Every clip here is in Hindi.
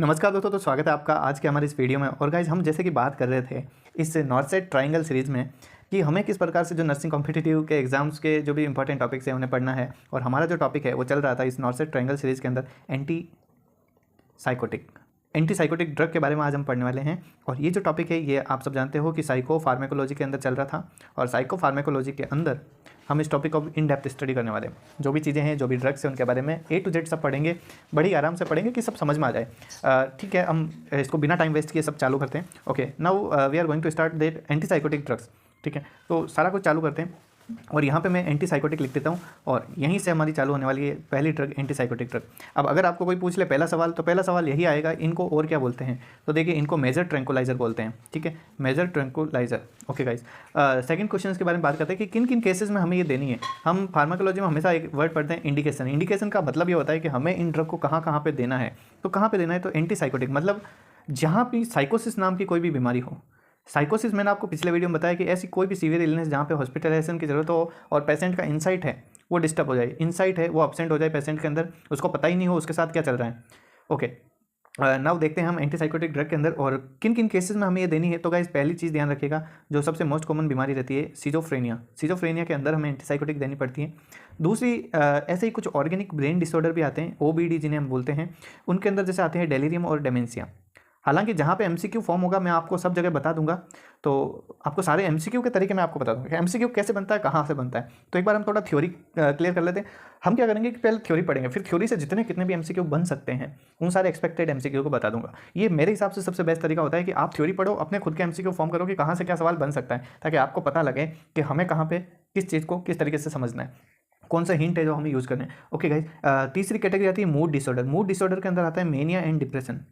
नमस्कार दोस्तों, तो स्वागत है आपका आज के हमारे इस वीडियो में। और गाइज हम जैसे कि बात कर रहे थे इस नॉर्थ साइड ट्रायंगल सीरीज़ में कि हमें किस प्रकार से जो नर्सिंग कॉम्पिटिटिव के एग्जाम्स के जो भी इंपॉर्टेंट टॉपिक्स हैं उन्हें पढ़ना है। और हमारा जो टॉपिक है वो चल रहा था इस नॉर्थ साइड ट्रायंगल सीरीज़ के अंदर एंटी साइकोटिक ड्रग के बारे में आज हम पढ़ने वाले हैं। और ये जो टॉपिक है ये आप सब जानते हो कि साइको फार्मेकोलॉजी के अंदर चल रहा था। और साइको फार्मेकोलॉजी के अंदर हम इस टॉपिक को इन डेप्थ स्टडी करने वाले हैं। जो भी चीज़ें हैं, जो भी ड्रग्स हैं, उनके बारे में A to Z सब पढ़ेंगे, बड़ी आराम से पढ़ेंगे कि सब समझ में आ जाए। ठीक है, हम इसको बिना टाइम वेस्ट किए सब चालू करते हैं। Okay, now we are going to start that anti psychotic drugs. ठीक है, तो सारा कुछ चालू करते हैं। और यहाँ पे मैं एंटी साइकोटिक लिख देता हूँ और यहीं से हमारी चालू होने वाली है पहली ड्रग, एंटी साइकोटिक ड्रग। अब अगर आपको कोई पूछ ले पहला सवाल, तो पहला सवाल यही आएगा, इनको और क्या बोलते हैं? तो देखिए, इनको मेजर ट्रैंकुलाइजर बोलते हैं। ठीक है, major tranquilliser. Okay guys, second question के बारे में बात करते हैं कि किन किन केसेस में हमें ये देनी है। हम फार्माकोलॉजी में हमेशा एक वर्ड पढ़ते हैं, इंडिकेशन। इंडिकेशन का मतलब ये होता है कि हमें इन ड्रग को कहाँ कहाँ पे देना है। तो कहाँ पे देना है? तो एंटी साइकोटिक, मतलब जहाँ भी साइकोसिस नाम की कोई भी बीमारी हो। साइकोसिस मैंने आपको पिछले वीडियो में बताया कि ऐसी कोई भी सीवियर इलनेस जहाँ पे हॉस्पिटलाइजेशन की ज़रूरत हो और पेशेंट का इंसाइट है वो डिस्टर्ब हो जाए, इंसाइट है वो अपसेंट हो जाए पेशेंट के अंदर, उसको पता ही नहीं हो उसके साथ क्या चल रहा है। ओके, नाउ देखते हैं हम एंटीसाइकोटिक ड्रग के अंदर और किन किन केसेस में हमें ये देनी है। तो गाइस, पहली चीज़ ध्यान रखिएगा, जो सबसे मोस्ट कॉमन बीमारी रहती है सिजोफ्रेनिया। सिजोफ्रेनिया के अंदर हमें एंटीसाइकोटिक देनी पड़ती है। दूसरी ऐसे ही कुछ ऑर्गेनिक ब्रेन डिसऑर्डर भी आते हैं, OBD जिन्हें हम बोलते हैं, उनके अंदर जैसे आते हैं डेलीरियम और डेमेंशिया। हालांकि जहाँ पे MCQ फॉर्म होगा मैं आपको सब जगह बता दूंगा, तो आपको सारे MCQ के तरीके मैं आपको बता दूंगा कि MCQ कैसे बनता है, कहाँ से बनता है। तो एक बार हम थोड़ा थ्योरी क्लियर कर लेते हैं। हम क्या करेंगे कि पहले थ्योरी पढ़ेंगे, फिर थ्योरी से जितने कितने भी MCQ बन सकते हैं उन सारे एक्सपेक्टेड MCQ को बता दूंगा। ये मेरे हिसाब से सबसे बेस्ट तरीका होता है कि आप थ्योरी पढ़ो, अपने खुद के MCQ फॉर्म करो कि कहाँ से क्या सवाल बन सकता है, ताकि आपको पता लगे कि हमें कहाँ पे किस चीज़ को किस तरीके से समझना है, कौन सा हिंट है जो हमें यूज़ करना है। ओके गाइज, तीसरी कैटेगरी आती है मूड डिसऑर्डर। मूड डिसऑर्डर के अंदर आता है mania and depression.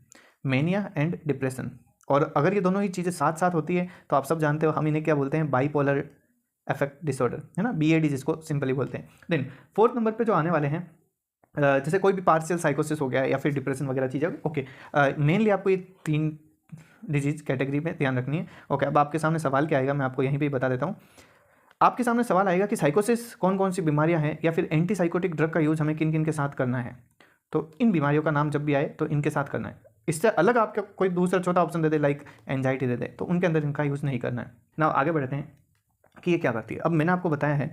Mania and depression, और अगर ये दोनों ही चीज़ें साथ साथ होती है तो आप सब जानते हो हम इन्हें क्या बोलते हैं, बाईपोलर अफेक्ट डिसऑर्डर, है ना, BAD जिसको सिंपली बोलते हैं। देन फोर्थ नंबर पे जो आने वाले हैं, जैसे कोई भी पार्शियल साइकोसिस हो गया या फिर डिप्रेशन वगैरह चीज़ें। ओके, मेनली आपको ये 3 डिजीज कैटेगरी में ध्यान रखनी है। ओके, अब आपके सामने सवाल क्या आएगा मैं आपको यहीं पे बता देता हूँ। आपके सामने सवाल आएगा कि साइकोसिस कौन कौन सी बीमारियां हैं, या फिर एंटी साइकोटिक ड्रग का यूज़ हमें किन किन के साथ करना है। तो इन बीमारियों का नाम जब भी आए तो इनके साथ करना है। इससे अलग आपका कोई दूसरा छोटा ऑप्शन दे दे, लाइक एंजाइटी दे दे, तो उनके अंदर इनका यूज़ नहीं करना है ना। आगे बढ़ते हैं कि ये क्या करती है। अब मैंने आपको बताया है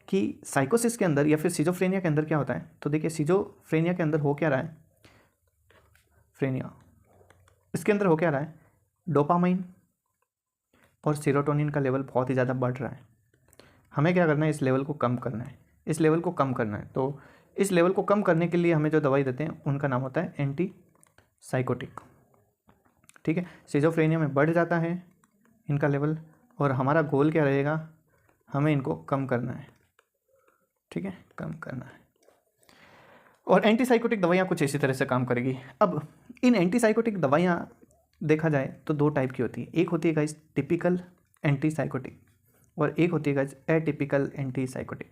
कि साइकोसिस के अंदर या फिर सिजोफ्रेनिया के अंदर क्या होता है। तो देखिए, सिजोफ्रेनिया के अंदर हो क्या रहा है, फ्रेनिया, इसके अंदर हो क्या रहा है, डोपामाइन और सेरोटोनिन का लेवल बहुत ही ज़्यादा बढ़ रहा है। हमें क्या करना है, इस लेवल को कम करना है, इस लेवल को कम करना है। तो इस लेवल को कम करने के लिए हमें जो दवाई देते हैं उनका नाम होता है एंटी साइकोटिक। ठीक है, सिजोफ्रेनिया में बढ़ जाता है इनका लेवल, और हमारा गोल क्या रहेगा, हमें इनको कम करना है। ठीक है, कम करना है। और एंटीसाइकोटिक दवाइयाँ कुछ इसी तरह से काम करेगी। अब इन एंटीसाइकोटिक दवाइयाँ देखा जाए तो दो टाइप की होती है। एक होती है गाइस टिपिकल एंटीसाइकोटिक और एक होती है guys atypical antipsychotic.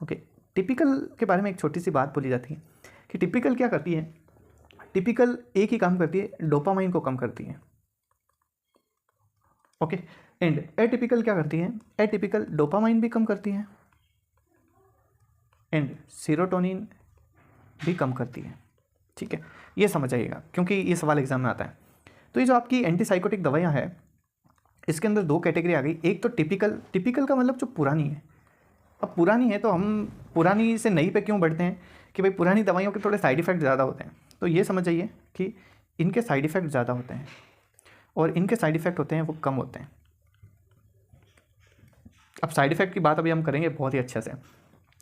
Okay, typical के बारे में एक छोटी सी बात बोली जाती है कि टिपिकल क्या करती है। टिपिकल एक ही काम करती है, डोपामाइन को कम करती है। ओके, एंड एटिपिकल क्या करती है, एटिपिकल डोपामाइन भी कम करती है एंड सेरोटोनिन भी कम करती है। ठीक है, ये समझ आइएगा क्योंकि ये सवाल एग्जाम में आता है। तो ये जो आपकी एंटीसाइकोटिक दवाइयाँ हैं इसके अंदर दो कैटेगरी आ गई। एक तो टिपिकल, टिपिकल का मतलब जो पुरानी है। अब पुरानी है तो हम पुरानी से नई पे क्यों बढ़ते हैं कि भाई पुरानी दवाइयों के थोड़े साइड इफ़ेक्ट ज़्यादा होते हैं। तो ये समझ जाइए कि इनके साइड इफ़ेक्ट ज़्यादा होते हैं और इनके साइड इफ़ेक्ट होते हैं वो कम होते हैं। अब साइड इफ़ेक्ट की बात अभी हम करेंगे बहुत ही अच्छे से,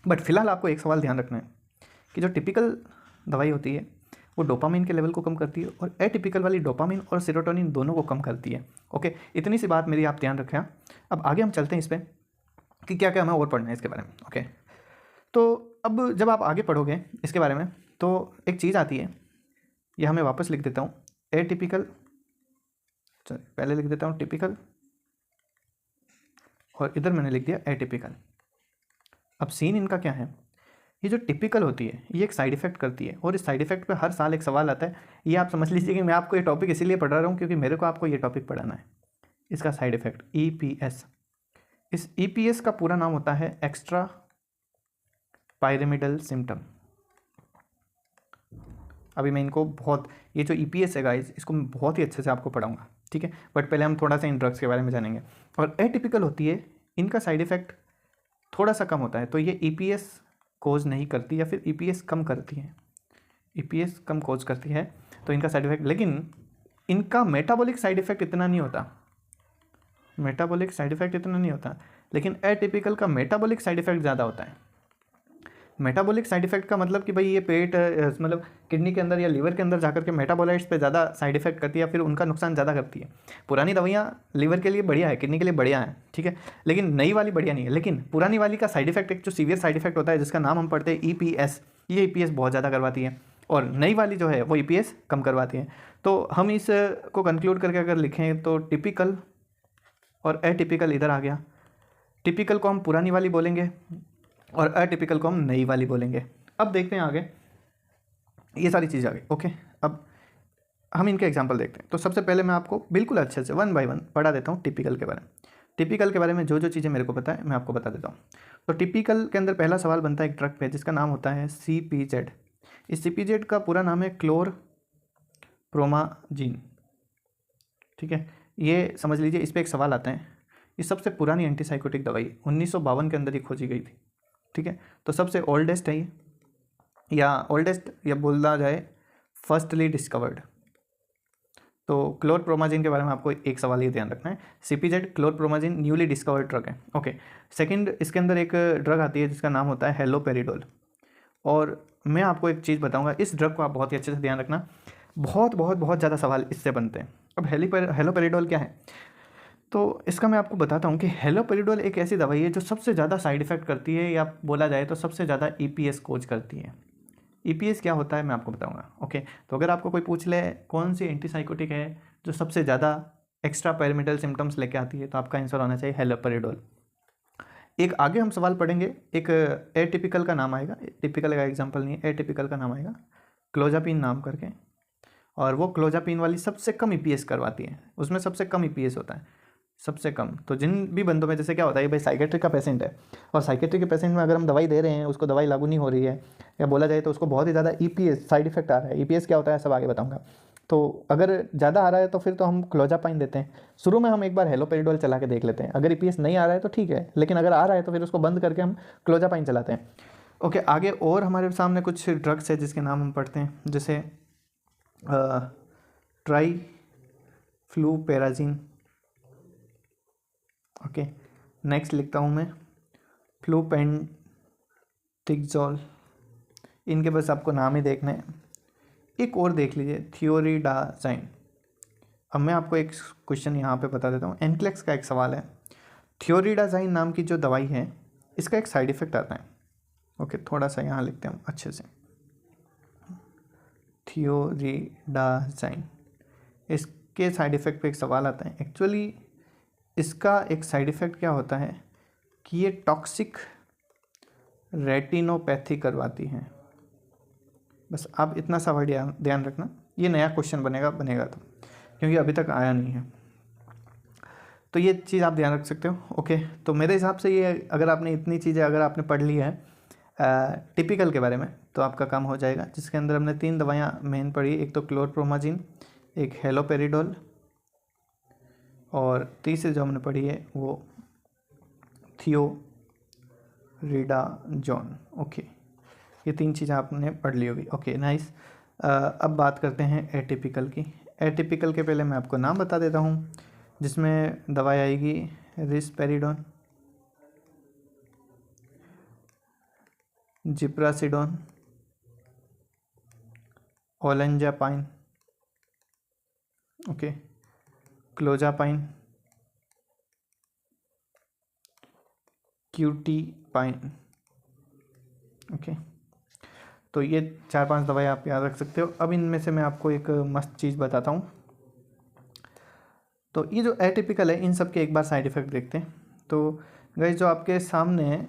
बट फिलहाल आपको एक सवाल ध्यान रखना है कि जो टिपिकल दवाई होती है वो डोपामिन के लेवल को कम करती है और एटिपिकल वाली डोपामिन और सेरोटोनिन दोनों को कम करती है। ओके, इतनी सी बात मेरी आप ध्यान रखें। अब आगे हम चलते हैं इस पर कि क्या क्या हमें और पढ़ना है इसके बारे में। ओके, तो अब जब आप आगे पढ़ोगे इसके बारे में तो एक चीज़ आती है, ये हमें वापस लिख देता हूँ, एटिपिकल, पहले लिख देता हूँ टिपिकल और इधर मैंने लिख दिया एटिपिकल। अब सीन इनका क्या है, ये जो टिपिकल होती है ये एक साइड इफेक्ट करती है और इस साइड इफेक्ट पे हर साल एक सवाल आता है। ये आप समझ लीजिए कि मैं आपको ये टॉपिक इसीलिए पढ़ा रहा हूँ क्योंकि मेरे को आपको ये टॉपिक पढ़ाना है। इसका साइड इफेक्ट EPS, इस EPS का पूरा नाम होता है एक्स्ट्रा पायरेमिडल सिम्टम। अभी मैं इनको बहुत, ये जो EPS है गाइस, इसको मैं बहुत ही अच्छे से आपको पढ़ाऊँगा, ठीक है। बट पहले हम थोड़ा सा इन ड्रग्स के बारे में जानेंगे। और एटिपिकल होती है, इनका साइड इफ़ेक्ट थोड़ा सा कम होता है, तो ये EPS कोज नहीं करती, या फिर EPS कम करती है, EPS कम कोज करती है, तो इनका साइड इफ़ेक्ट, लेकिन इनका मेटाबॉलिक साइड इफ़ेक्ट इतना नहीं होता, मेटाबॉलिक साइड इफ़ेक्ट इतना नहीं होता, लेकिन एटिपिकल का मेटाबॉलिक साइड इफ़ेक्ट ज़्यादा होता है। मेटाबॉलिक साइड इफ़ेक्ट का मतलब कि भाई ये पेट मतलब किडनी के अंदर या लीवर के अंदर जाकर के मेटाबोलाइट्स पे ज़्यादा साइड इफेक्ट करती है, या फिर उनका नुकसान ज़्यादा करती है। पुरानी दवाइयाँ लीवर के लिए बढ़िया है, किडनी के लिए बढ़िया है, ठीक है, लेकिन नई वाली बढ़िया नहीं है। लेकिन पुरानी वाली का साइड इफेक्ट, एक जो सीवियर साइड इफेक्ट होता है जिसका नाम हम पढ़ते हैं EPS, ये EPS बहुत ज़्यादा करवाती है, और नई वाली जो है वो EPS कम करवाती है। तो हम इस को कंक्लूड करके अगर लिखें तो टिपिकल और एटिपिकल इधर आ गया। टिपिकल को हम पुरानी वाली बोलेंगे और अटिपिकल को हम नई वाली बोलेंगे। अब देखते हैं आगे, ये सारी चीज़ें आ गई, ओके। अब हम इनके एग्जांपल देखते हैं। तो सबसे पहले मैं आपको बिल्कुल अच्छे से 1 बाय 1 पढ़ा देता हूँ टिपिकल के बारे में। टिपिकल के बारे में जो जो चीज़ें मेरे को पता है मैं आपको बता देता हूँ। तो टिपिकल के अंदर पहला सवाल बनता है एक ड्रग पे जिसका नाम होता है CPZ। इस CPZ का पूरा नाम है क्लोरप्रोमाजीन, ठीक है। ये समझ लीजिए, इस पर एक सवाल आता है, ये सबसे पुरानी एंटीसाइकोटिक दवाई 1952 के अंदर ही खोजी गई थी, ठीक है। तो सबसे ओल्डेस्ट है ये, या ओल्डेस्ट या बोला जाए फर्स्टली डिस्कवर्ड। तो क्लोरप्रोमाजीन के बारे में आपको एक सवाल ये ध्यान रखना है, CPZ chlorpromazine newly discovered drug है, ओके। सेकंड, इसके अंदर एक ड्रग आती है जिसका नाम होता है हेलोपेरिडोल। और मैं आपको एक चीज़ बताऊंगा, इस ड्रग को आप बहुत ही अच्छे से ध्यान रखना, बहुत बहुत बहुत ज़्यादा सवाल इससे बनते हैं। अब हेलोपेरिडोल क्या है, तो इसका मैं आपको बताता हूँ कि हेलोपेरिडोल एक ऐसी दवाई है जो सबसे ज़्यादा साइड इफ़ेक्ट करती है, या बोला जाए तो सबसे ज़्यादा EPS कोज करती है। EPS क्या होता है मैं आपको बताऊंगा, ओके। तो अगर आपको कोई पूछ ले कौन सी एंटीसाइकोटिक है जो सबसे ज़्यादा एक्स्ट्रा पैरामिटल सिम्टम्स लेके आती है, तो आपका आंसर होना चाहिए हेलोपेरिडोल। एक आगे हम सवाल पढ़ेंगे, एक एटिपिकल का नाम आएगा, टिपिकल का एग्जाम्पल नहीं है, एटिपिकल का नाम आएगा क्लोजापिन नाम करके, और वो क्लोजापिन वाली सबसे कम EPS करवाती है, उसमें सबसे कम EPS होता है, सबसे कम। तो जिन भी बंदों में, जैसे क्या होता है भाई साइकेट्रिक का पेशेंट है, और साइकेट्रिक के पेशेंट में अगर हम दवाई दे रहे हैं, उसको दवाई लागू नहीं हो रही है, या बोला जाए तो उसको बहुत ही ज़्यादा EPS साइड इफेक्ट आ रहा है, EPS क्या होता है सब आगे बताऊंगा। तो अगर ज़्यादा आ रहा है तो फिर तो हम क्लोजापाइन देते हैं। शुरू में हम एक बार हेलोपेरिडोल चला के देख लेते हैं, अगर EPS नहीं आ रहा है तो ठीक है, लेकिन अगर आ रहा है तो फिर उसको बंद करके हम क्लोजापाइन चलाते हैं, ओके। आगे और हमारे सामने कुछ ड्रग्स है जिसके नाम हम पढ़ते हैं, जैसे ट्राइफ्लूपेराजीन, ओके। नेक्स्ट लिखता हूँ मैं फ्लूपेंटिक्सोल, इनके बस आपको नाम ही देखने हैं। एक और देख लीजिए थियोरिडाजाइन। अब मैं आपको एक क्वेश्चन यहाँ पे बता देता हूँ, एनक्लेक्स का एक सवाल है। थियोरिडाजाइन नाम की जो दवाई है इसका एक साइड इफ़ेक्ट आता है, ओके। थोड़ा सा यहाँ लिखते हैं अच्छे से, थियोरिडाजाइन, इसके साइड इफ़ेक्ट पे एक सवाल आता है। एक्चुअली इसका एक साइड इफ़ेक्ट क्या होता है कि ये टॉक्सिक रेटिनोपैथी करवाती है। बस आप इतना सा वर्ड ध्यान रखना, ये नया क्वेश्चन बनेगा तो, क्योंकि अभी तक आया नहीं है, तो ये चीज़ आप ध्यान रख सकते हो, ओके। तो मेरे हिसाब से ये, अगर आपने इतनी चीज़ें अगर आपने पढ़ ली है टिपिकल के बारे में, तो आपका काम हो जाएगा, जिसके अंदर हमने 3 दवाइयाँ मेन पढ़ी, एक तो क्लोरप्रोमाजीन, एक हेलोपेरिडोल, और तीसरी जो हमने पढ़ी है वो थियोरिडाजोन, ओके। ये 3 चीज़ें आपने पढ़ ली होगी, ओके नाइस। अब बात करते हैं एटिपिकल की। एटिपिकल के पहले मैं आपको नाम बता देता हूँ, जिसमें दवाई आएगी रिस्पेरिडोन, जिप्रासिडोन, ओलेंजापाइन, ओके, क्लोजापाइन, क्यूटीपाइन, ओके। तो ये 4-5 दवाई आप याद रख सकते हो। अब इनमें से मैं आपको एक मस्त चीज़ बताता हूँ। तो ये जो एटिपिकल है, इन सब के एक बार साइड इफ़ेक्ट देखते हैं। तो गाइस जो आपके सामने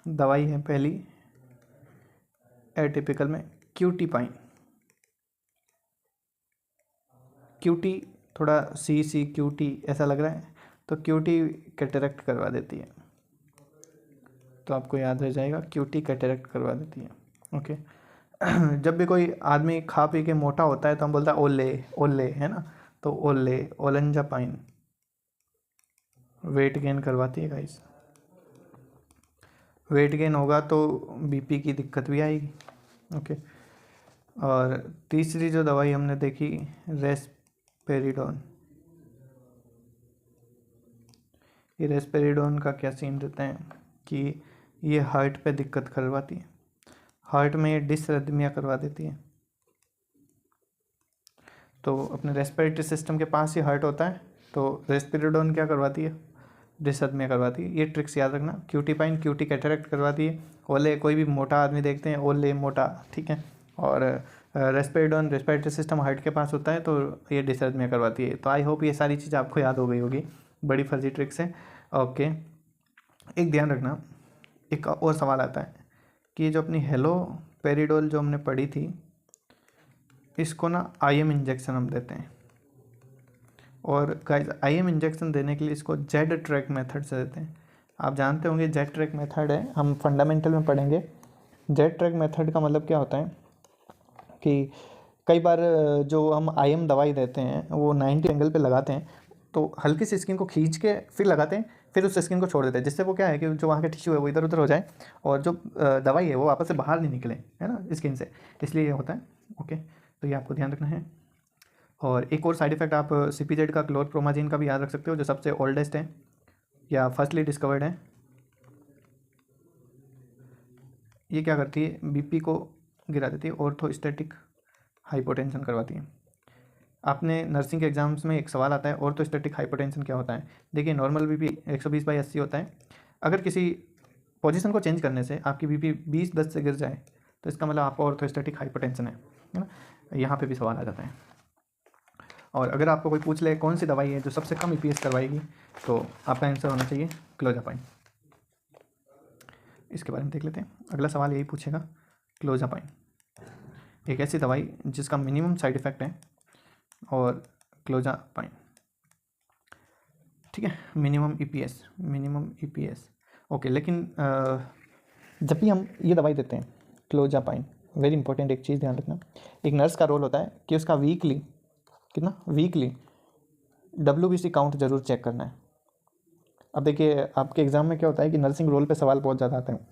दवाई है पहली एटिपिकल में, क्यूटीपाइन, क्यूटी थोड़ा सी क्यूटी ऐसा लग रहा है, तो क्यूटी कैटरेक्ट करवा देती है, तो आपको याद रह जाएगा क्यूटी कैटरेक्ट करवा देती है, ओके। जब भी कोई आदमी खा पी के मोटा होता है तो हम बोलते हैं ओले ओले, है ना। तो ओले ओलेंजापाइन वेट गेन करवाती है गाइस। वेट गेन होगा तो बीपी की दिक्कत भी आएगी। ओके। और तीसरी जो दवाई हमने देखी रेस्पेरिडोन। ये रेस्पेरिडोन का क्या सीन रहता है कि ये हार्ट पे दिक्कत करवाती है, हार्ट में ये डिसरिथमिया करवा देती है। तो अपने रेस्पिरेटरी सिस्टम के पास ही हार्ट होता है, तो रेस्पेरिडोन क्या करवाती है, डिसरिथमिया करवाती है। ये ट्रिक्स याद रखना। क्यूटीपाइन क्यूटी कैटरेक्ट करवाती है। ओले कोई भी मोटा आदमी देखते हैं ओले मोटा, ठीक है। और रेस्पेरिडोन रेस्पिरेटरी सिस्टम हार्ट के पास होता है तो ये डिसरिथमिया करवाती है। तो आई होप ये सारी चीज़ आपको याद हो गई होगी, बड़ी फर्जी ट्रिक्स है। ओके। एक ध्यान रखना, एक और सवाल आता है कि जो अपनी हेलोपेरिडोल जो हमने पढ़ी थी, इसको ना IM इंजेक्शन हम देते हैं। और गाइस IM इंजेक्शन देने के लिए इसको जेड ट्रैक मेथड से देते हैं। आप जानते होंगे जेड ट्रैक मेथड है, हम फंडामेंटल में पढ़ेंगे। जेड ट्रैक मेथड का मतलब क्या होता है कि कई बार जो हम IM दवाई देते हैं वो 90 एंगल पे लगाते हैं, तो हल्की सी स्किन को खींच के फिर लगाते हैं, फिर उस स्किन को छोड़ देते हैं, जिससे वो क्या है कि जो वहाँ के टिश्यू है वो इधर उधर हो जाए और जो दवाई है वो वापस से बाहर नहीं निकले, है ना, स्किन से। इसलिए ये होता है। ओके, तो ये आपको ध्यान रखना है। और एक और साइड इफेक्ट आप CPZ का क्लोरप्रोमाजिन का भी याद रख सकते हो, जो सबसे ओल्डेस्ट है या फर्स्टली डिस्कवर्ड है। ये क्या करती है, BP को गिरा देती है, ऑर्थोस्टैटिक हाइपोटेंशन करवाती है। आपने नर्सिंग के एग्जाम्स में एक सवाल आता है ऑर्थोस्टैटिक हाइपोटेंशन क्या होता है। देखिए नॉर्मल BP 120/80 होता है। अगर किसी पोजीशन को चेंज करने से आपकी BP 20/10 से गिर जाए तो इसका मतलब आपको ऑर्थोस्टैटिक हाइपोटेंशन है ना। यहाँ पे भी सवाल आ जाता है। और अगर आपको कोई पूछ ले कौन सी दवाई है जो सबसे कम EPS करवाएगी, तो आपका आंसर होना चाहिए क्लोजापाइन। इसके बारे में देख लेते हैं। अगला सवाल यही पूछेगा, क्लोजापाइन एक ऐसी दवाई जिसका मिनिमम साइड इफ़ेक्ट है, और क्लोजापाइन, ठीक है, मिनिमम EPS। ओके, लेकिन जब भी हम ये दवाई देते हैं क्लोजापाइन, वेरी इंपॉर्टेंट एक चीज़ ध्यान रखना, एक नर्स का रोल होता है कि उसका वीकली WBC काउंट जरूर चेक करना है। अब देखिए आपके एग्जाम में क्या होता है कि नर्सिंग रोल पे सवाल बहुत ज़्यादा आते हैं।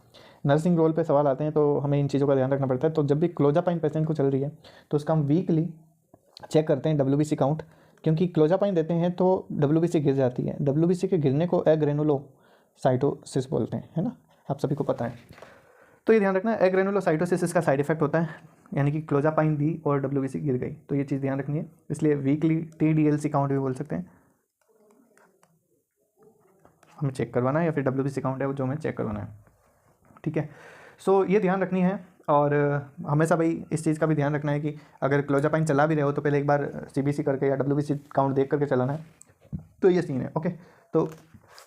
नर्सिंग रोल पे सवाल आते हैं तो हमें इन चीज़ों का ध्यान रखना पड़ता है। तो जब भी क्लोजापाइन पेशेंट को चल रही है तो उसका हम वीकली चेक करते हैं WBC काउंट, क्योंकि क्लोजापाइन देते हैं तो WBC गिर जाती है। WBC के गिरने को एग्रेनुलोसाइटोसिस बोलते हैं, है ना, आप सभी को पता है। तो ये ध्यान रखना, एग्रेनुलोसाइटोसिस इसका साइड इफेक्ट होता है, यानी कि क्लोजापाइन दी और WBC गिर गई, तो ये चीज़ ध्यान रखनी है। इसलिए वीकली TDLC काउंट भी बोल सकते हैं, हमें चेक करवाना है, या फिर WBC काउंट है वो जो हमें चेक करवाना है, ठीक है। सो ये ध्यान रखनी है। और हमेशा भाई इस चीज़ का भी ध्यान रखना है कि अगर क्लोजापाइन चला भी रहे हो तो पहले एक बार CBC करके या WBC काउंट देख करके चलाना है। तो ये सीन है। ओके, तो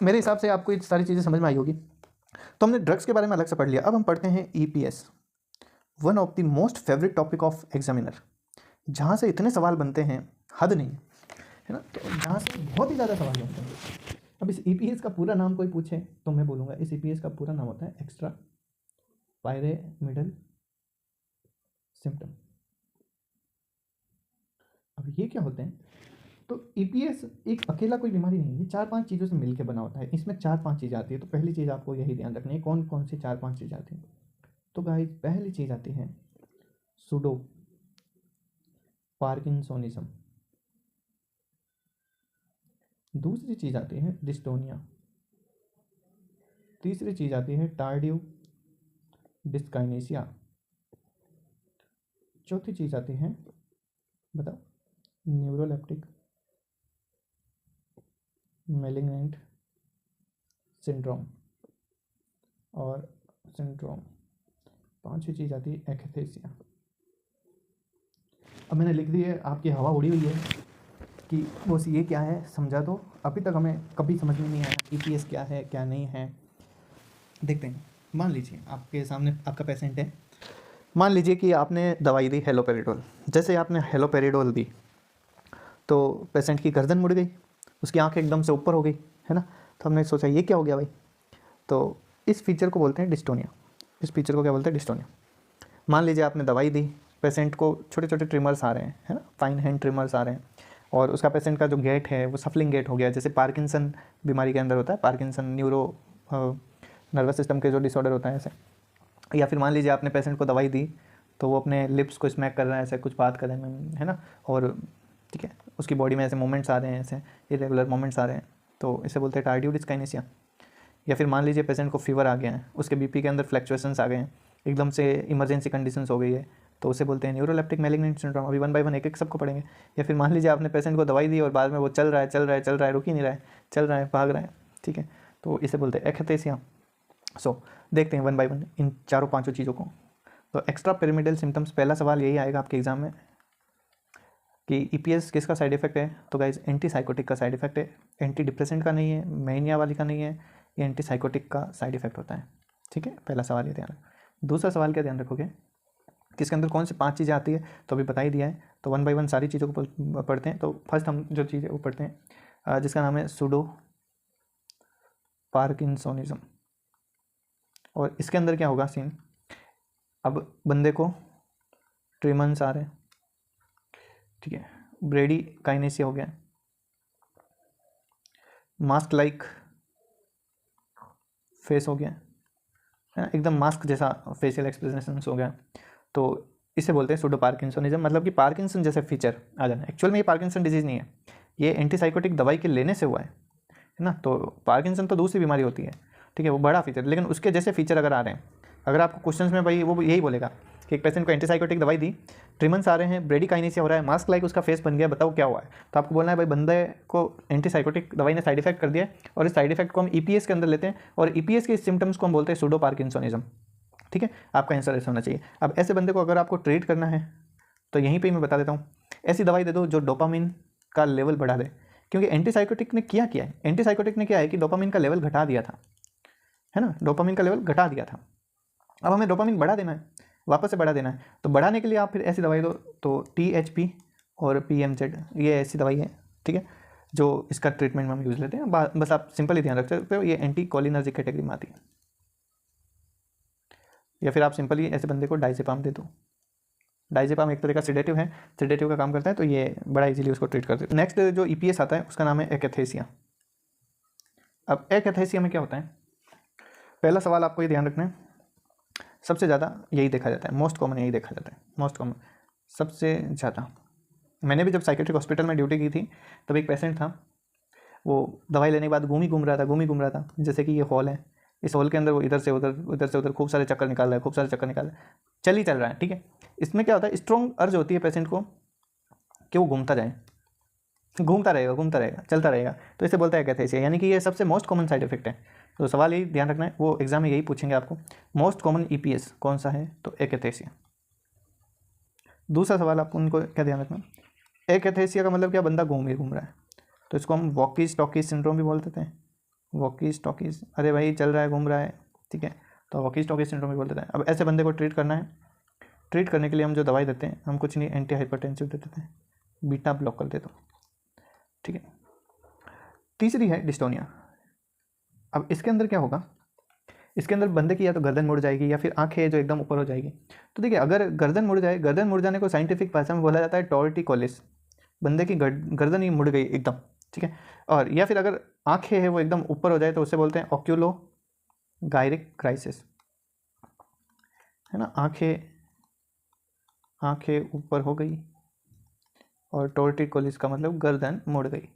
मेरे हिसाब से आपको ये सारी चीज़ें समझ में आई होगी। तो हमने ड्रग्स के बारे में अलग से पढ़ लिया। अब हम पढ़ते हैं EPS, one of the most favourite topic of examiner, जहाँ से इतने सवाल बनते हैं हद नहीं है ना, तो जहाँ से बहुत ही ज़्यादा सवाल बनते हैं। अब इस EPS का पूरा नाम कोई पूछे तो मैं बोलूँगा इस EPS का पूरा नाम होता है एक्स्ट्रा पायरेमिडल सिम्टम। अब ये क्या होते हैं, तो EPS एक अकेला कोई बीमारी नहीं है, ये 4-5 चीज़ों से मिलकर बना होता है। इसमें 4-5 चीज़ें आती है। तो पहली चीज़ आपको यही ध्यान रखनी है, कौन कौन सी 4-5 चीज़ें आती हैं। तो गाइस पहली चीज़ आती है सुडो पार्किंसोनिज्म, दूसरी चीज़ आती है डिस्टोनिया, तीसरी चीज़ आती है टार्डियो डिस्काइनेसिया, चौथी चीज़ आती है बताओ न्यूरोलेप्टिक मैलिग्नेंट सिंड्रोम, और पांचवी चीज़ आती है एक्स्थेसिया। अब मैंने लिख दी है, आपकी हवा उड़ी हुई है कि बस ये क्या है समझा दो। अभी तक हमें कभी समझ में नहीं आया EPS क्या है क्या नहीं है। देखते हैं, मान लीजिए आपके सामने आपका पेशेंट है, मान लीजिए कि आपने दवाई दी हेलोपेरिडोल। जैसे आपने हेलोपेरिडोल दी तो पेशेंट की गर्दन मुड़ गई, उसकी आंख एकदम से ऊपर हो गई, है ना। तो हमने सोचा ये क्या हो गया भाई, तो इस फीचर को बोलते हैं डिस्टोनिया। इस फीचर को क्या बोलते हैं, डिस्टोनिया। मान लीजिए आपने दवाई दी, पेशेंट को छोटे छोटे ट्रिमर्स आ रहे हैं, है ना, फाइन हैंड ट्रिमर्स आ रहे हैं, और उसका पेशेंट का जो गेट है वो सफलिंग गेट हो गया, जैसे पार्किंसन बीमारी के अंदर होता है, पार्किंसन न्यूरो नर्वस सिस्टम के जो डिसऑर्डर होता है ऐसे। या फिर मान लीजिए आपने पेशेंट को दवाई दी तो वो अपने लिप्स को स्मैक कर रहा है, ऐसे कुछ बात कर रहे हैं, है ना, और ठीक है उसकी बॉडी में ऐसे मूवमेंट्स आ रहे हैं, ऐसे इरेगुलर मूवमेंट्स आ रहे हैं, तो इसे बोलते हैं टार्डियोडिस काइनेसिया। या फिर मान लीजिए पेशेंट को फीवर आ गया है, उसके बीपी के अंदर फ्लक्चुएशंस आ गए हैं, एकदम से इमरजेंसी कंडीशंस हो गई है, तो उसे बोलते हैं न्यूरोलेप्टिक मैलिग्नेंट सिंड्रोम। अभी 1 बाय 1 एक एक सबको पढ़ेंगे। या फिर मान लीजिए आपने पेशेंट को दवाई दी और बाद में वो चल रहा है, रुक ही नहीं रहा है, चल रहा है, भाग रहा है, ठीक है, तो इसे बोलते हैं एक्स्थेसिया। सो देखते हैं 1 बाय 1 इन चारों पांचों चीज़ों को। तो एक्स्ट्रा पिरामिडल सिम्टम्स, पहला सवाल यही आएगा आपके एग्जाम में कि ईपीएस किसका साइड इफेक्ट है, तो गाइज एंटी साइकोटिक का साइड इफेक्ट है, एंटी डिप्रेसेंट का नहीं है, मैनिया वाली का नहीं है, ये एंटी साइकोटिक का साइड इफेक्ट होता है, ठीक है, पहला सवाल ये ध्यान रखो। दूसरा सवाल क्या ध्यान रखोगे कि इसके अंदर कौन सी 5 चीज़ें आती है, तो अभी बता ही दिया है, तो 1 बाय 1 सारी चीज़ों को पढ़ते हैं। तो फर्स्ट हम जो चीज़ है वो पढ़ते हैं जिसका नाम है सूडो पार्किंसोनिज्म। और इसके अंदर क्या होगा सीन, अब बंदे को ट्रिमर्स आ रहे हैं, ठीक है, ब्रेडी काइनेसिया हो गया, मास्क लाइक फेस हो गया, है ना, एकदम मास्क जैसा फेशियल एक्सप्रेशन हो गया, तो इसे बोलते हैं सूडो पार्किंसोनिज्म। मतलब कि पार्किंसन जैसे फीचर आ जाना। एक्चुअल में ये पार्किंसन डिजीज़ नहीं है, ये एंटीसाइकोटिक दवाई के लेने से हुआ है ना। तो पार्किंसन तो दूसरी बीमारी होती है, ठीक है, वो बड़ा फीचर, लेकिन उसके जैसे फीचर अगर आ रहे हैं, अगर आपको क्वेश्चंस में भाई वो यही बोलेगा कि एक पेशेंट को एंटीसाइकोटिक दवाई दी, ट्रिमर्स आ रहे हैं, ब्रेडी काइनेसिया हो रहा है, मास्क लाइक उसका फेस बन गया, बताओ क्या हुआ है, तो आपको बोलना है भाई बंदे को एंटीसाइकोटिक दवाई ने साइड इफेक्ट कर दिया, और इस साइड इफेक्ट को हम ईपीएस के अंदर लेते हैं, और ईपीएस के सिम्टम्स को हम बोलते हैं सूडो पार्किंसोनिज्म, ठीक है। आपका आंसर ऐसा होना चाहिए। अब ऐसे बंदे को अगर आपको ट्रीट करना है तो यहीं पे मैं बता देता हूँ, ऐसी दवाई दे दो जो डोपामिन का लेवल बढ़ा दे, क्योंकि एंटीसाइकोटिक ने क्या किया है, एंटीसाइकोटिक ने क्या है कि डोपामिन का लेवल घटा दिया था, है ना, डोपामिन का लेवल घटा दिया था। अब हमें डोपामिन बढ़ा देना है, वापस से बढ़ा देना है, तो बढ़ाने के लिए आप फिर ऐसी दवाई दो, तो THP और PMZ ये ऐसी दवाई है, ठीक है, जो इसका ट्रीटमेंट में हम यूज़ लेते हैं। बस आप सिंपल ही ध्यान रख सकते हो, ये एंटी कोलिनर्जिक कैटेगरी में आती है। या फिर आप सिंपली ऐसे बंदे को डाइजेपाम दे दो, डाइजेपाम एक तरह का सिडेटिव है, सिडेटिव का काम करता है, तो ये बड़ा इजीली उसको ट्रीट करते हैं। नेक्स्ट जो ईपीएस आता है उसका नाम है एकैथेसिया। अब एकैथेसिया में क्या होता है, पहला सवाल आपको ये ध्यान रखना है, सबसे ज़्यादा यही देखा जाता है, मोस्ट कॉमन यही देखा जाता है, मोस्ट कॉमन सबसे ज़्यादा। मैंने भी जब साइकेट्रिक हॉस्पिटल में ड्यूटी की थी तब एक पेशेंट था, वो दवाई लेने के बाद घूम ही घूम रहा था, जैसे कि ये हॉल है, इस हॉल के अंदर वो इधर से उधर खूब सारे चक्कर निकाल रहा है, चल रहा है, ठीक है। इसमें क्या होता है, स्ट्रॉन्ग अर्ज होती है पेशेंट को कि वो घूमता रहेगा, चलता रहेगा, तो इसे बोलता है एकैथेसिया, यानी कि ये सबसे मोस्ट कॉमन साइड इफेक्ट है। तो सवाल यही ध्यान रखना है, वो एग्जाम में यही पूछेंगे आपको, मोस्ट कॉमन ईपीएस कौन सा है, तो एकैथेसिया। दूसरा सवाल आपको उनको क्या ध्यान रखना, एकैथेसिया का मतलब क्या, बंदा घूम रहा है, तो इसको हम वॉकीज टॉकीज सिंड्रोम भी बोल देते हैं, वॉकीज टॉकीज, अरे भाई चल रहा है, घूम रहा है, ठीक है, तो वॉकीज टॉकीज सिंड्रोम भी बोल देते हैं। अब ऐसे बंदे को ट्रीट करना है, ट्रीट करने के लिए हम जो दवाई देते हैं, हम कुछ नहीं एंटी हाइपरटेंसिव दे देते हैं, बीटा ब्लॉकर दे दो, ठीक है। तीसरी है डिस्टोनिया। अब इसके अंदर क्या होगा, इसके अंदर बंदे की या तो गर्दन मुड़ जाएगी या फिर आंखें जो एकदम ऊपर हो जाएगी। तो देखिए अगर गर्दन मुड़ जाए, गर्दन मुड़ जाने को साइंटिफिक भाषा में बोला जाता है टॉर्टिकोलिस, बंदे की गर्दन ही मुड़ गई एकदम, ठीक है। और या फिर अगर आंखें है वो एकदम ऊपर हो जाए तो उसे बोलते हैं ऑक्यूलो गायरिक क्राइसिस, है ना, आंखें ऊपर हो गई, और टॉर्टिकोलिस का मतलब गर्दन मुड़ गई।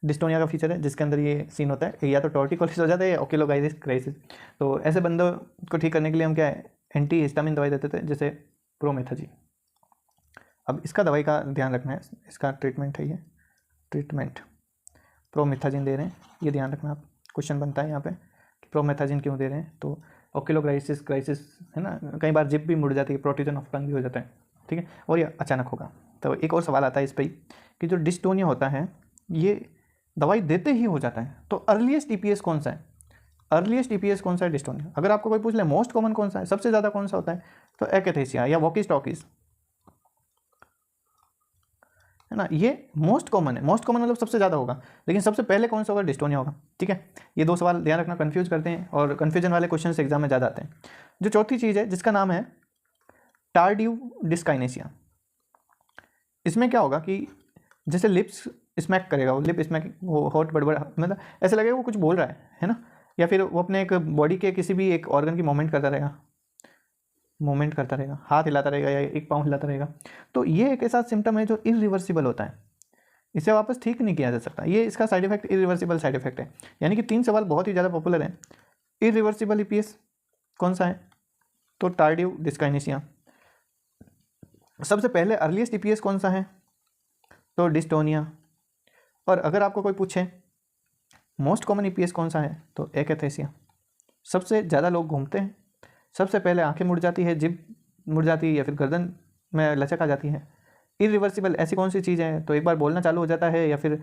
डिस्टोनिया का फीचर है जिसके अंदर ये सीन होता है, या तो टॉर्टिकोलिस हो जाता है या ओक्यूलोगाइरिस क्राइसिस। तो ऐसे बंदों को ठीक करने के लिए हम क्या है, एंटी हिस्टामिन दवाई देते थे, जैसे प्रोमेथाजिन। अब इसका दवाई का ध्यान रखना है, इसका ट्रीटमेंट है, ये ट्रीटमेंट प्रोमेथाजिन दे रहे हैं, ये ध्यान रखना आप, क्वेश्चन बनता है यहाँ पे कि प्रोमेथाजिन क्यों दे रहे हैं, तो ओक्यूलोगाइरिस क्राइसिस है ना, कई बार जिप भी मुड़ जाती है, प्रोट्रूजन ऑफ टंग भी हो जाता है, ठीक है, और ये अचानक होगा। तो एक और सवाल आता है इस पर कि जो डिस्टोनिया होता है ये दवाई देते ही हो जाता है, तो अर्लीस्ट ईपीएस कौन सा है, अर्लीस्ट ईपीएस कौन सा है डिस्टोनिया। अगर आपको कोई पूछ ले मोस्ट कॉमन कौन सा है, सबसे ज़्यादा कौन सा होता है, तो एकैथेसिया या वॉकीज टॉकीज, है ना। ये मोस्ट कॉमन है, मोस्ट कॉमन मतलब सबसे ज़्यादा होगा, लेकिन सबसे पहले कौन सा होगा, डिस्टोनिया होगा। ठीक है, ये 2 सवाल ध्यान रखना, कंफ्यूज करते हैं और कन्फ्यूजन वाले क्वेश्चन एग्जाम में ज़्यादा आते हैं। जो चौथी चीज़ है जिसका नाम है टार्डिव डिस्काइनेसिया। इसमें क्या होगा कि जैसे लिप्स स्मैक करेगा, वो लिप स्मैक, वो होठ बड़बड़, मतलब ऐसे लगेगा वो कुछ बोल रहा है ना, या फिर वो अपने एक बॉडी के किसी भी एक ऑर्गन की मूवमेंट करता रहेगा, हाथ हिलाता रहेगा या एक पाँव हिलाता रहेगा। तो ये एक ऐसा सिम्टम है जो इरिवर्सिबल होता है, इसे वापस ठीक नहीं किया जा सकता। ये इसका side effect irreversible side effect है। यानी कि 3 सवाल बहुत ही ज़्यादा पॉपुलर हैं। इरिवर्सिबल ईपीएस कौन सा है, तो टार्डिव डिस्काइनेसिया। सबसे पहले अर्लीस्ट ईपीएस कौन सा है, तो डिस्टोनिया। और अगर आपको कोई पूछे मोस्ट कॉमन ईपीएस कौन सा है, तो एकैथेसिया। सबसे ज़्यादा लोग घूमते हैं, सबसे पहले आंखें मुड़ जाती है, जिभ मुड़ जाती है, या फिर गर्दन में लचक आ जाती है। इरिवर्सिबल ऐसी कौन सी चीज़ है, तो एक बार बोलना चालू हो जाता है, या फिर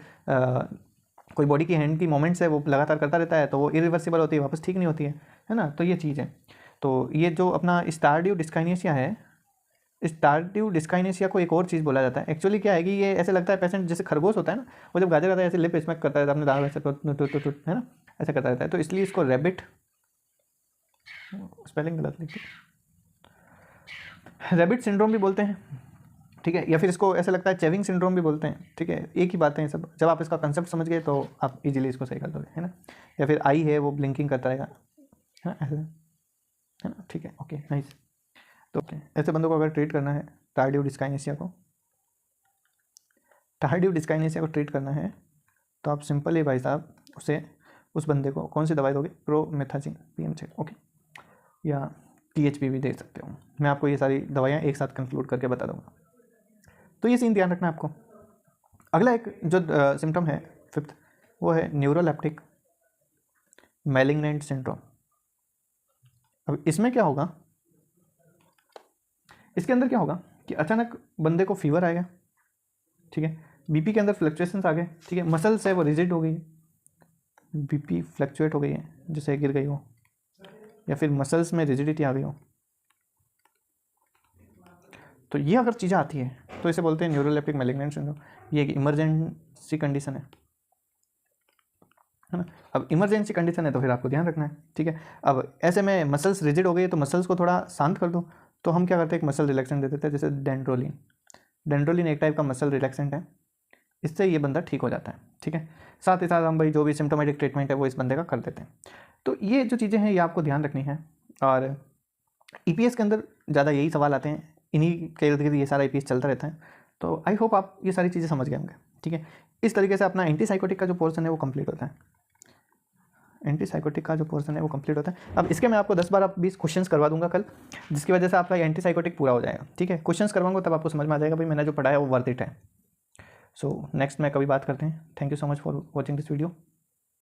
कोई बॉडी की हैंड की मोमेंट्स है वो लगातार करता रहता है, तो वो इरिवर्सिबल होती है, वापस ठीक नहीं होती है ना। तो ये चीज़ है। तो ये जो अपना टार्डिव डिस्काइनेसिया है, इस टार्डिव डिस्काइनेसिया को एक और चीज़ बोला जाता है। एक्चुअली क्या है कि ये ऐसे लगता है पेशेंट जैसे खरगोश होता है ना, वो जब गाजर खाता है ऐसे लिप स्मैक करता है, अपने दांत ऐसे है ना, ऐसा करता रहता है। तो इसलिए इसको रैबिट, स्पेलिंग गलत लिखी, रैबिट सिंड्रोम भी बोलते हैं। ठीक है, या फिर इसको ऐसा लगता है चेविंग सिंड्रोम भी बोलते हैं। ठीक है, एक ही बातें हैं सब। जब आप इसका कंसेप्ट समझ गए तो आप इजीली इसको सही कर दोगे, है ना। या फिर आई है वो ब्लिंकिंग करता रहेगा, है ना, ऐसे, है ना। ठीक है, ओके, नाइस। तो ऐसे बंदों को अगर ट्रीट करना है, टार्डिव डिस्काइनेसिया को ट्रीट करना है, तो आप सिंपली भाई साहब उस बंदे को कौन सी दवाई दोगे, प्रोमेथाजिन PM6, ओके, या THP भी दे सकते हो। मैं आपको ये सारी दवाइयाँ एक साथ कंक्लूड करके बता दूंगा। तो ये सीन ध्यान रखना आपको। अगला एक जो सिम्टम है 5th, वो है न्यूरोलेप्टिक मैलिग्नेंट सिंड्रोम। अब इसमें क्या होगा, इसके अंदर क्या होगा कि अचानक बंदे को फीवर आएगा। ठीक है, BP के अंदर फ्लक्चुएशंस आ गए। ठीक है, मसल्स है वो रिजिड हो गई है, BP फ्लक्चुएट हो गई है जैसे गिर गई हो, या फिर मसल्स में रिजिडिटी आ गई हो। तो ये अगर चीज़ें आती है तो इसे बोलते हैं न्यूरोलेप्टिक मैलिग्नेंट सिंड्रोम। ये एक इमरजेंसी कंडीशन है ना। अब इमरजेंसी कंडीशन है तो फिर आपको ध्यान रखना है। ठीक है, अब ऐसे में मसल्स रिजिड हो गई है तो मसल्स को थोड़ा शांत कर दो। तो हम क्या करते हैं, एक मसल रिलैक्सेंट दे देते हैं, जैसे डेंड्रोलिन एक टाइप का मसल रिलैक्सेंट है, इससे ये बंदा ठीक हो जाता है। ठीक है, साथ ही साथ हम भाई जो भी सिम्टोमेटिक ट्रीटमेंट है वो इस बंदे का कर देते हैं। तो ये जो चीज़ें हैं ये आपको ध्यान रखनी है। और EPS के अंदर ज़्यादा यही सवाल आते हैं, इन्हीं के इर्द गिर्द ये सारा EPS चलता रहता है। तो आई होप आप ये सारी चीज़ें समझ गए होंगे। ठीक है, इस तरीके से अपना एंटीसाइकोटिक का जो पोर्शन है वो कंप्लीट होता है। अब इसके मैं आपको 10-12-20 क्वेश्चंस करवा दूंगा कल, जिसकी वजह से आपका एंटीसाइकोटिक पूरा हो जाएगा। ठीक है, क्वेश्चंस करवाऊंगा तब आपको समझ में आ जाएगा भाई मैंने जो पढ़ा है वो वर्थ इट है। सो नेक्स्ट में कभी बात करते हैं। Thank you so much for watching this video.